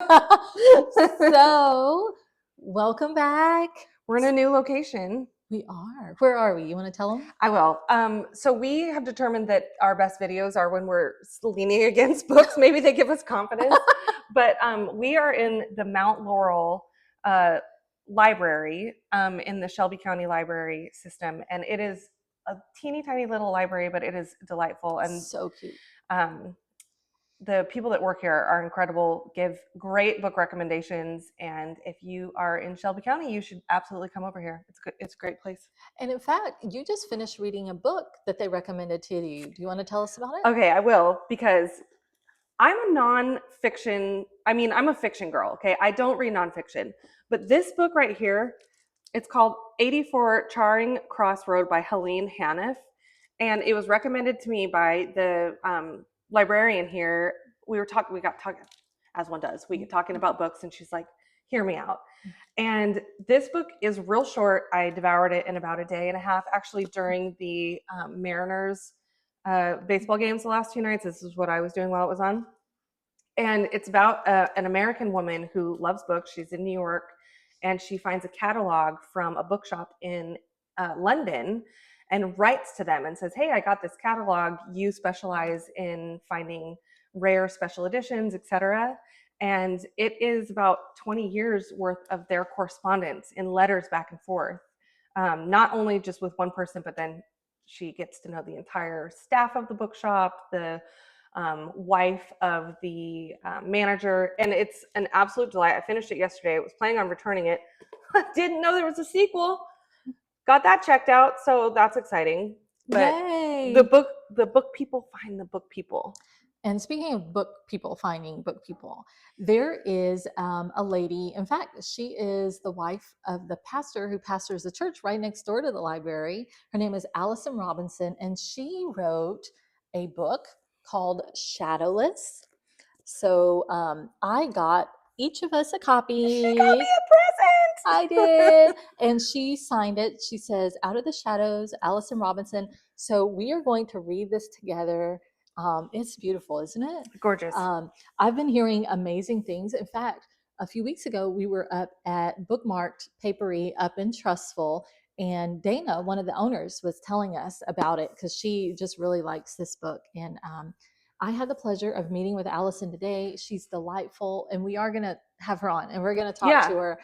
So, welcome back. We're in a new location. We are. Where are we? You want to tell them? I will. So we have determined that our best videos are when we're leaning against books. Maybe they give us confidence. But we are in the Mount Laurel Library in the Shelby County Library system. And it is a teeny tiny little library, but it is delightful. And so cute. The people that work here are incredible, give great book recommendations. And if you are in Shelby County, you should absolutely come over here. It's good. It's a great place. And in fact, you just finished reading a book that they recommended to you. Do you want to tell us about it? Okay, I will, because I'm a fiction girl. Okay. I don't read nonfiction, but this book right here, it's called 84 Charing Cross Road by Helene Hanff. And it was recommended to me by the librarian here. We got talking, as one does, we get talking about books, and she's like, hear me out. And this book is real short. I devoured it in about a day and a half, actually, during the Mariners baseball games the last 2 nights. This is what I was doing while it was on. And it's about an American woman who loves books. She's in New York, and she finds a catalog from a bookshop in London and writes to them and says, hey, I got this catalog. You specialize in finding rare special editions, etc. And it is about 20 years worth of their correspondence in letters back and forth, not only just with one person, but then she gets to know the entire staff of the bookshop, the wife of the manager, and it's an absolute delight. I finished it yesterday. I was planning on returning it. Didn't know there was a sequel. Got that checked out, so that's exciting. But yay! The book people find the book people. And speaking of book people finding book people, there is a lady. In fact, she is the wife of the pastor who pastors the church right next door to the library. Her name is Allison Robinson, and she wrote a book called Shadowless. So I got each of us a copy. She got me a present. I did. And she signed it. She says, Out of the Shadows, Allison Robinson. So we are going to read this together. It's beautiful, isn't it? Gorgeous. I've been hearing amazing things. In fact, a few weeks ago, we were up at Bookmarked Papery up in Trustful, and Dana, one of the owners, was telling us about it because she just really likes this book. And I had the pleasure of meeting with Allison today. She's delightful, and we are going to have her on, and we're going to talk to her.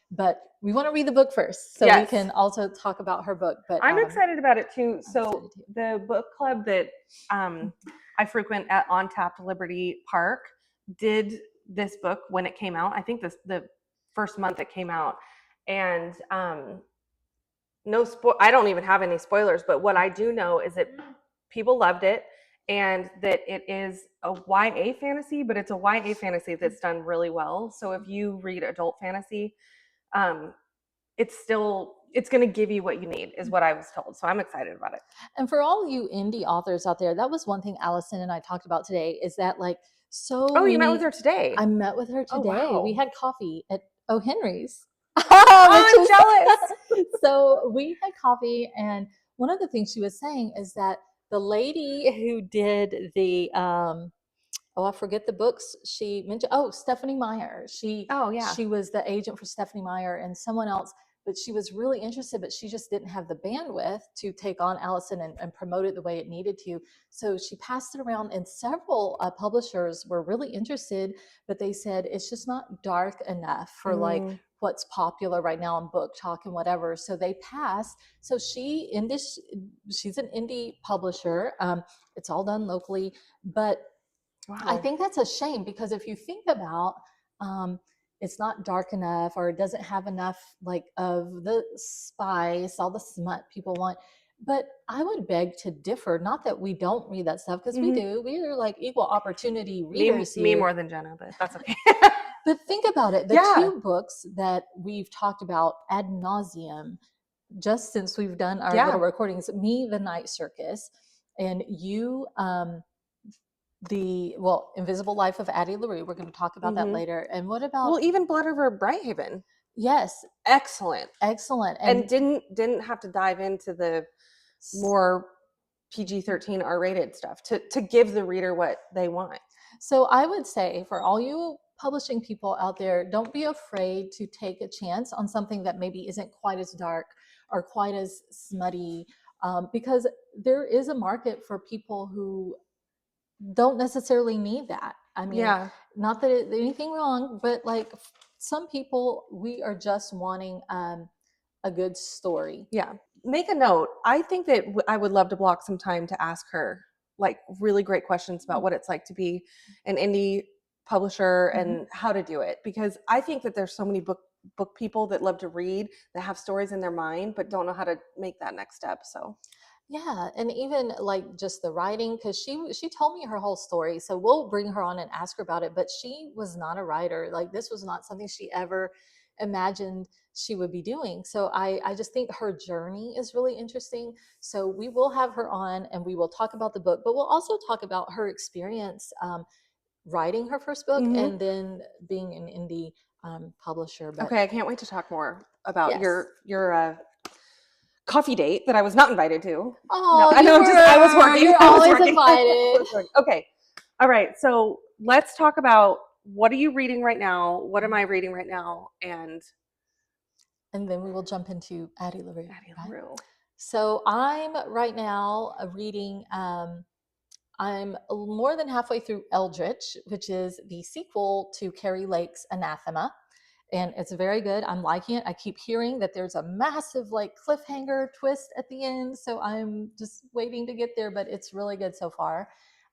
But we want to read the book first, so we can also talk about her book. But I'm excited about it too. So the book club that I frequent at On Tap Liberty Park did this book when it came out. I think the first month it came out, and I don't even have any spoilers. But what I do know is that people loved it, and that it is a YA fantasy, but it's a YA fantasy that's done really well. So if you read adult fantasy, it's going to give you what you need, is what I was told. So I'm excited about it. And for all you indie authors out there, that was one thing Allison and I talked about today, is that you met with her today? I met with her today. Oh, wow. We had coffee at O'Henry's. I'm jealous. So we had coffee, and one of the things she was saying is that the lady who did the I forget the books she mentioned. Stephanie Meyer. She was the agent for Stephanie Meyer and someone else, but she was really interested, but she just didn't have the bandwidth to take on Allison and promote it the way it needed to. So she passed it around, and several publishers were really interested, but they said it's just not dark enough for what's popular right now in book talk and whatever. So they passed. So she's an indie publisher. It's all done locally, but wow. I think that's a shame, because if you think about it's not dark enough, or it doesn't have enough of the spice, all the smut people want. But I would beg to differ. Not that we don't read that stuff, because we do. We are equal opportunity readers. Me more than Jenna, but that's okay. But think about it. The 2 books that we've talked about ad nauseum, just since we've done our little recordings, Me, The Night Circus, and you, Invisible Life of Addie LaRue. We're going to talk about that later. And what about even Blood Over Brighthaven? Yes, excellent, and didn't have to dive into the more PG-13 R-rated stuff to give the reader what they want. So I would say, for all you publishing people out there, don't be afraid to take a chance on something that maybe isn't quite as dark or quite as smutty, because there is a market for people who don't necessarily need that. I mean, not that anything wrong, but like some people, we are just wanting a good story. Yeah. Make a note. I think that I would love to block some time to ask her like really great questions about what it's like to be an indie publisher and how to do it, because I think that there's so many book people that love to read, that have stories in their mind but don't know how to make that next step. So yeah, and even like just the writing, because she told me her whole story, so we'll bring her on and ask her about it. But she was not a writer. Like this was not something she ever imagined she would be doing. So I just think her journey is really interesting. So we will have her on and we will talk about the book, but we'll also talk about her experience writing her first book and then being an indie publisher. But okay, I can't wait to talk more about yes. your coffee date that I was not invited to. Oh, no, I know. I was working. You're always invited. Okay. All right. So let's talk about, what are you reading right now? What am I reading right now? And then we will jump into Addie LaRue. Addie LaRue. So I'm right now reading, I'm more than halfway through Eldritch, which is the sequel to Carrie Lake's Anathema. And it's very good. I'm liking it. I keep hearing that there's a massive like cliffhanger twist at the end. So I'm just waiting to get there, but it's really good so far.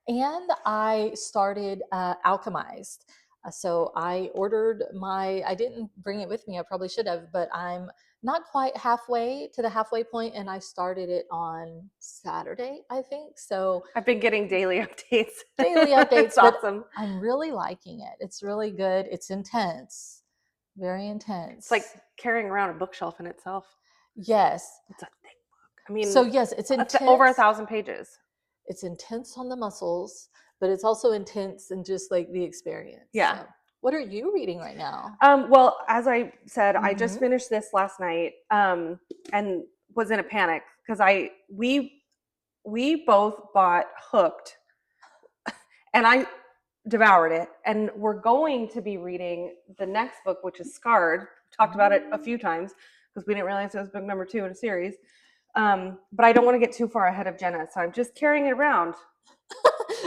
And I started Alchemised. So I ordered I didn't bring it with me. I probably should have, but I'm not quite halfway to the halfway point, and I started it on Saturday, I think. So I've been getting daily updates. It's awesome. I'm really liking it. It's really good. It's intense. Very intense. It's like carrying around a bookshelf in itself. Yes. It's a thick book. I mean, so yes, it's intense. Over 1,000 pages. It's intense on the muscles, but it's also intense in just like the experience. Yeah. So, what are you reading right now? Well, as I said, I just finished this last night and was in a panic because we both bought Hooked and I devoured it, and we're going to be reading the next book, which is Scarred. We talked about it a few times because we didn't realize it was book number 2 in a series. But I don't want to get too far ahead of Jenna, so I'm just carrying it around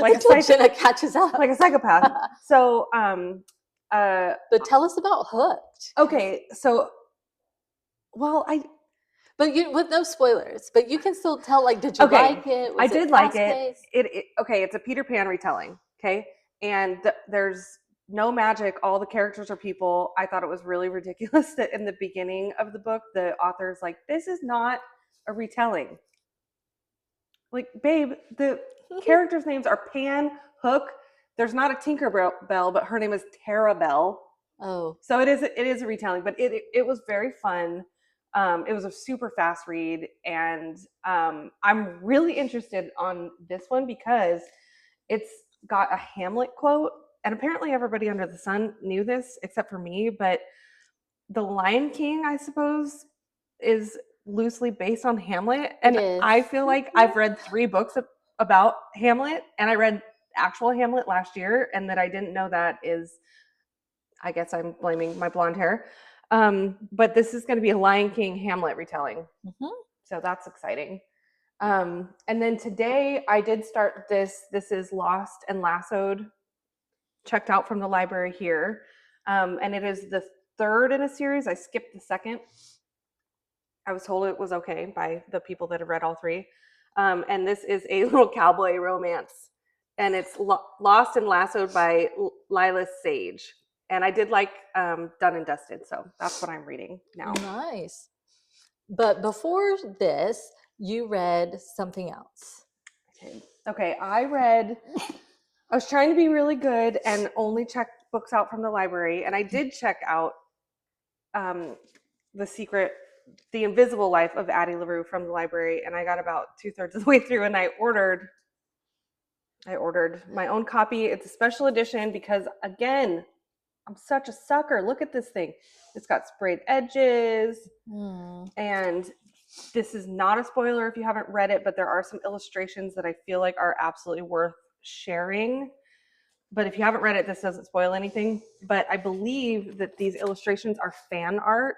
like until Jenna catches up, like a psychopath. So, but tell us about Hooked. Okay, so, well, but you with no spoilers, but you can still tell. Like, did you like it? I did like it. Okay, it's a Peter Pan retelling. Okay, and there's no magic. All the characters are people. I thought it was really ridiculous that in the beginning of the book, the author's like, "This is not a retelling." Like, babe, the characters' names are Pan, Hook. There's not a Tinkerbell, but her name is Tarabelle. Oh, so it is a retelling, but it was very fun. It was a super fast read, and I'm really interested on this one because it's got a Hamlet quote, and apparently everybody under the sun knew this except for me, but the Lion King, I suppose, is loosely based on Hamlet, and I feel like I've read 3 books about Hamlet, and I read actual Hamlet last year, and that I didn't know that is, I guess I'm blaming my blonde hair. But this is going to be a Lion King Hamlet retelling. So that's exciting. And then today I did start this. This is Lost and Lassoed, checked out from the library here. And it is the 3rd in a series. I skipped the 2nd. I was told it was okay by the people that have read all 3. And this is a little cowboy romance. And it's Lost and Lassoed by Lila Sage. And I did like Done and Dusted, so that's what I'm reading now. Nice. But before this, you read something else. Okay, I was trying to be really good and only check books out from the library. And I did check out The Invisible Life of Addie LaRue from the library. And I got about 2/3 of the way through, and I ordered my own copy. It's a special edition because, again, I'm such a sucker. Look at this thing. It's got sprayed edges. And this is not a spoiler if you haven't read it, but there are some illustrations that I feel like are absolutely worth sharing. but if you haven't read it, this doesn't spoil anything. But I believe that these illustrations are fan art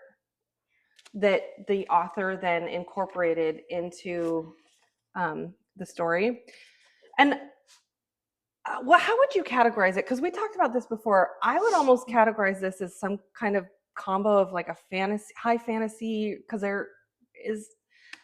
that the author then incorporated into the story. And how would you categorize it? Because we talked about this before. I would almost categorize this as some kind of combo of like a fantasy, high fantasy, because there is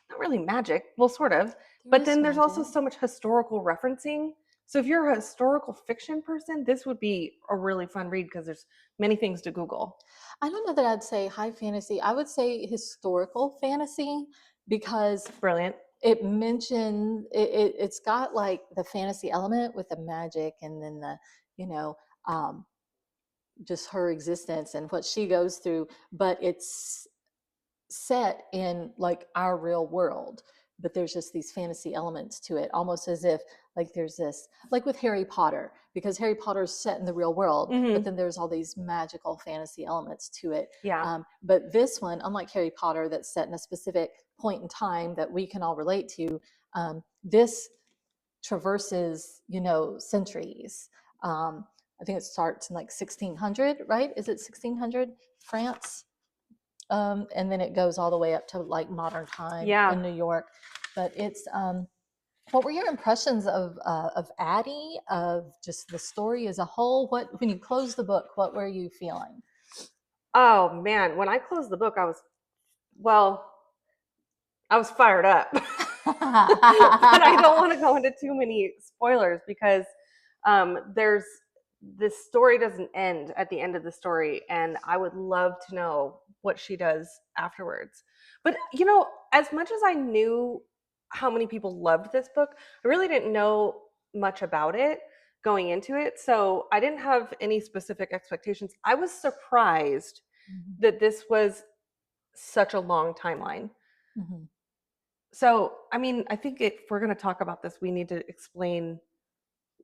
not really magic, well, sort of, but then there's also so much historical referencing. So if you're a historical fiction person, this would be a really fun read because there's many things to Google. I don't know that I'd say high fantasy. I would say historical fantasy because Brilliant. it mentioned it's got like the fantasy element with the magic and then the, you know, just her existence and what she goes through, but it's set in like our real world, but there's just these fantasy elements to it, almost as if like there's this, like with Harry Potter, because Harry Potter's set in the real world, but then there's all these magical fantasy elements to it. Yeah. But this one, unlike Harry Potter that's set in a specific point in time that we can all relate to, this traverses, you know, centuries. I think it starts in like 1600, right? Is it 1600 France? And then it goes all the way up to like modern time in New York. But it's what were your impressions of Addie, of just the story as a whole? What, when you closed the book, what were you feeling? Oh man, when I closed the book, I was fired up. But I don't want to go into too many spoilers because this story doesn't end at the end of the story, and I would love to know what she does afterwards. But you know, as much as I knew how many people loved this book, I really didn't know much about it going into it, so I didn't have any specific expectations. I was surprised that this was such a long timeline. So, I mean, I think if we're going to talk about this, we need to explain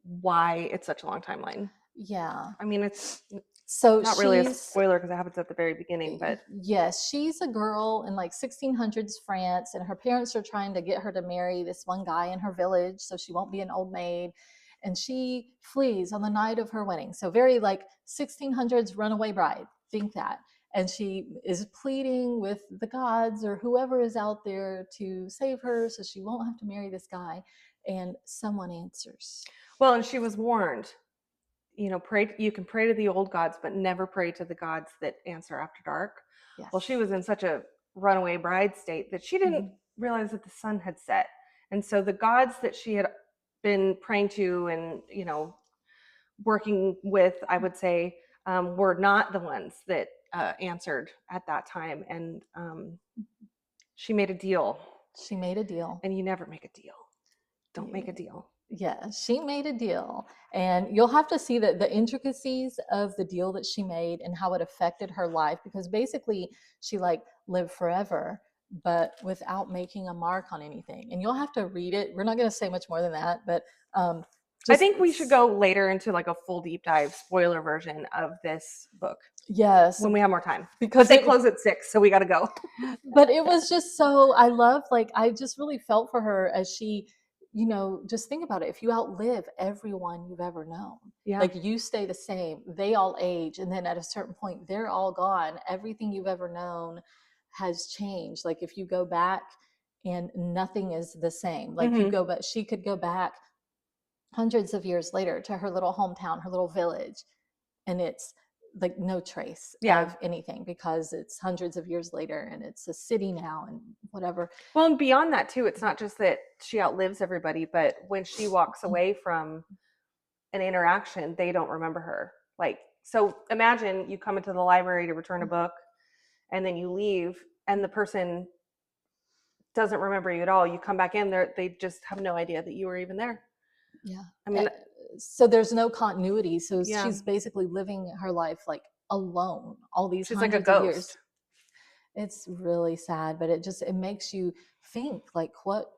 why it's such a long timeline. Yeah. I mean, it's so not really a spoiler because it happens at the very beginning, but yes, she's a girl in like 1600s France, and her parents are trying to get her to marry this one guy in her village so she won't be an old maid. And she flees on the night of her wedding. So very like 1600s runaway bride, think that. And she is pleading with the gods or whoever is out there to save her so she won't have to marry this guy. And someone answers. Well, and she was warned, you know, you can pray to the old gods, but never pray to the gods that answer after dark. Yes. Well, she was in such a runaway bride state that she didn't realize that the sun had set. And so the gods that she had been praying to and, you know, working with, I would say, were not the ones that answered at that time. And she made a deal. She made a deal. And you never make a deal. Don't make a deal. Yeah, she made a deal. And you'll have to see the intricacies of the deal that she made and how it affected her life, because basically she like lived forever, but without making a mark on anything. And you'll have to read it. We're not going to say much more than that, but I think we should go later into like a full deep dive spoiler version of this book. Yes. When we have more time. Because they close at 6, so we got to go. But it was just so, I love, like, I just really felt for her as she, you know, just think about it. If you outlive everyone you've ever known, like you stay the same, they all age. And then at a certain point, they're all gone. Everything you've ever known has changed. Like if you go back and nothing is the same, like you go, but she could go back hundreds of years later to her little hometown, her little village, and it's like no trace of anything because it's hundreds of years later and it's a city now and whatever. Well, and beyond that too, it's not just that she outlives everybody, but when she walks away from an interaction, they don't remember her. Like, so imagine you come into the library to return a book and then you leave and the person doesn't remember you at all. You come back in there, they just have no idea that you were even there. Yeah. I mean, so there's no continuity. So she's basically living her life like alone all these she's hundreds like a of ghost. years. It's really sad, but it makes you think like what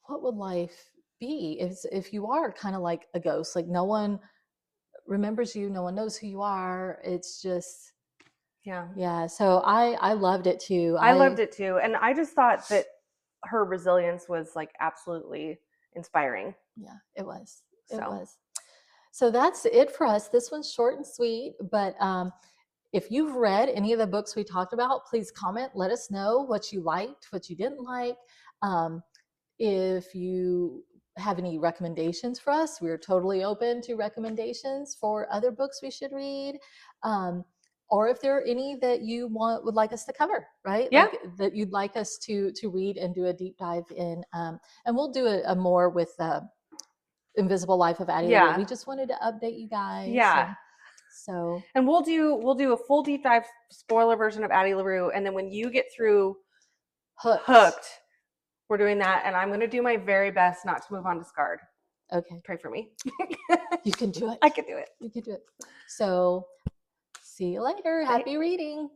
would life be if you are kind of like a ghost, like no one remembers you, no one knows who you are. It's just so I loved it too. I loved it too, and I just thought that her resilience was like absolutely inspiring. Yeah, it was. It was. So that's it for us. This one's short and sweet, but if you've read any of the books we talked about, please comment. Let us know what you liked, what you didn't like. If you have any recommendations for us, we're totally open to recommendations for other books we should read. Or if there are any that you would like us to cover, right? Yeah. Like that you'd like us to read and do a deep dive in. And we'll do a more with Invisible Life of Addie LaRue. Yeah. We just wanted to update you guys. Yeah. So And we'll do a full deep dive spoiler version of Addie LaRue, and then when you get through Hooked, we're doing that, and I'm going to do my very best not to move on to Scarred. Okay. Pray for me. You can do it. I can do it. You can do it. So see you later. Happy reading.